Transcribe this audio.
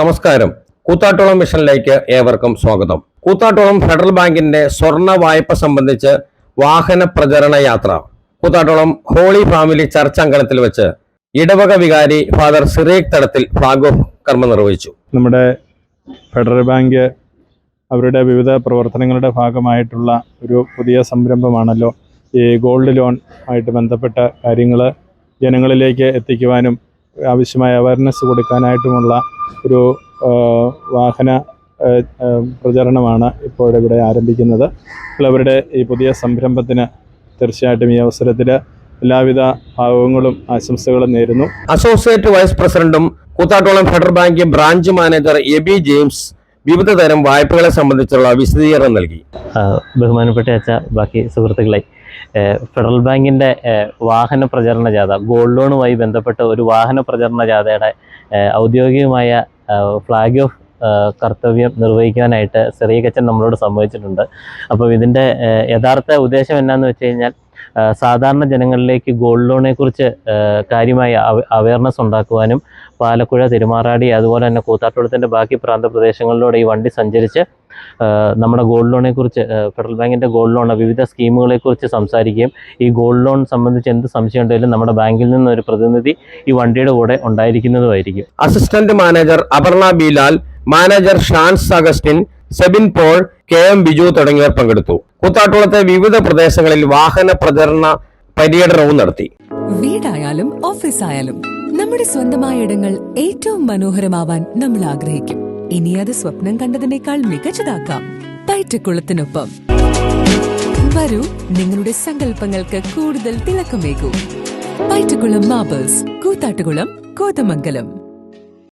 നമസ്കാരം. കൂത്താട്ടോളം മിഷനിലേക്ക് ഏവർക്കും സ്വാഗതം. കൂത്താട്ടോളം ഫെഡറൽ ബാങ്കിന്റെ സ്വർണ്ണ വായ്പ സംബന്ധിച്ച് വാഹന പ്രചരണ യാത്ര കൂത്താട്ടോളം ഹോളി ഫാമിലി ചർച്ച് അങ്കണത്തിൽ വെച്ച് ഇടവക വികാരി ഫാദർ സിറേഖ് തടത്തിൽ ഫ്ലാഗ് ഓഫ് കർമ്മം നിർവഹിച്ചു. നമ്മുടെ ഫെഡറൽ ബാങ്ക് അവരുടെ വിവിധ പ്രവർത്തനങ്ങളുടെ ഭാഗമായിട്ടുള്ള ഒരു പുതിയ സംരംഭമാണല്ലോ ഈ ഗോൾഡ് ലോൺ ആയിട്ട് ബന്ധപ്പെട്ട കാര്യങ്ങൾ ജനങ്ങളിലേക്ക് എത്തിക്കുവാനും ആവശ്യമായ അവയർനെസ് കൊടുക്കാനായിട്ടുമുള്ള ഒരു വാഹന പ്രചരണമാണ് ഇപ്പോഴിവിടെ ആരംഭിക്കുന്നത്. അവരുടെ ഈ പുതിയ സംരംഭത്തിന് തീർച്ചയായിട്ടും ഈ അവസരത്തിൽ എല്ലാവിധ ഭാവങ്ങളും ആശംസകളും നേരുന്നു. അസോസിയേറ്റ് വൈസ് പ്രസിഡന്റും Koothattukulam Federal Bank branch manager Eby James വിവിധ തരം വായ്പകളെ സംബന്ധിച്ചുള്ള വിശദീകരണം നൽകി. ബഹുമാനപ്പെട്ട ബാക്കി സുഹൃത്തുക്കളെ, ഫെഡറൽ ബാങ്കിൻ്റെ വാഹന പ്രചരണ ജാഥ, ഗോൾഡ് ലോണുമായി ബന്ധപ്പെട്ട ഒരു വാഹന പ്രചരണ ജാഥയുടെ ഔദ്യോഗികമായ ഫ്ലാഗ് ഓഫ് കർത്തവ്യം നിർവഹിക്കാനായിട്ട് സിറേഖ് നമ്മളോട് സമ്മതിച്ചിട്ടുണ്ട്. അപ്പോൾ ഇതിൻ്റെ യഥാർത്ഥ ഉദ്ദേശം എന്നാന്ന് വെച്ച് കഴിഞ്ഞാൽ സാധാരണ ജനങ്ങളിലേക്ക് ഗോൾഡ് ലോണിനെ കുറിച്ച് കാര്യമായ അവയർനെസ് ഉണ്ടാക്കുവാനും പാലക്കുഴ, തിരുമാറാടി, അതുപോലെ തന്നെ കൂത്താട്ടോളത്തിൻ്റെ ബാക്കി പ്രാന്തപ്രദേശങ്ങളിലൂടെ ഈ വണ്ടി സഞ്ചരിച്ച് നമ്മുടെ ഗോൾഡ് ലോണിനെ കുറിച്ച്, ഫെഡറൽ ബാങ്കിൻ്റെ ഗോൾഡ് ലോൺ വിവിധ സ്കീമുകളെ കുറിച്ച് സംസാരിക്കുകയും ഈ ഗോൾഡ് ലോൺ സംബന്ധിച്ച് എന്ത് സംശയം ഉണ്ടെങ്കിലും നമ്മുടെ ബാങ്കിൽ നിന്ന് ഒരു പ്രതിനിധി ഈ വണ്ടിയുടെ കൂടെ ഉണ്ടായിരിക്കുന്നതുമായിരിക്കും. Assistant manager Aparna Bilal, manager Shans Augustine, Sebin Paul, KM Biju തുടങ്ങിയവർ പങ്കെടുത്തു. കൂത്താട്ടോളത്തെ വിവിധ പ്രദേശങ്ങളിൽ വാഹന പ്രചരണ പര്യടനവും നടത്തി. വീടായാലും ഓഫീസായാലും നമ്മുടെ സ്വന്തമായ ഇടങ്ങൾ ഏറ്റവും മനോഹരമാവാൻ നമ്മൾ ആഗ്രഹിക്കും. ഇനി അത് സ്വപ്നം കണ്ടതിനേക്കാൾ മികച്ചതാക്കാം പയറ്റക്കുളത്തിനൊപ്പം. വരൂ, നിങ്ങളുടെ സങ്കല്പങ്ങൾക്ക് കൂടുതൽ തിളക്കമേകൂ. പയറ്റക്കുളം മാർബിൾസ്, കൂത്താട്ടുകുളം, കോതമംഗലം.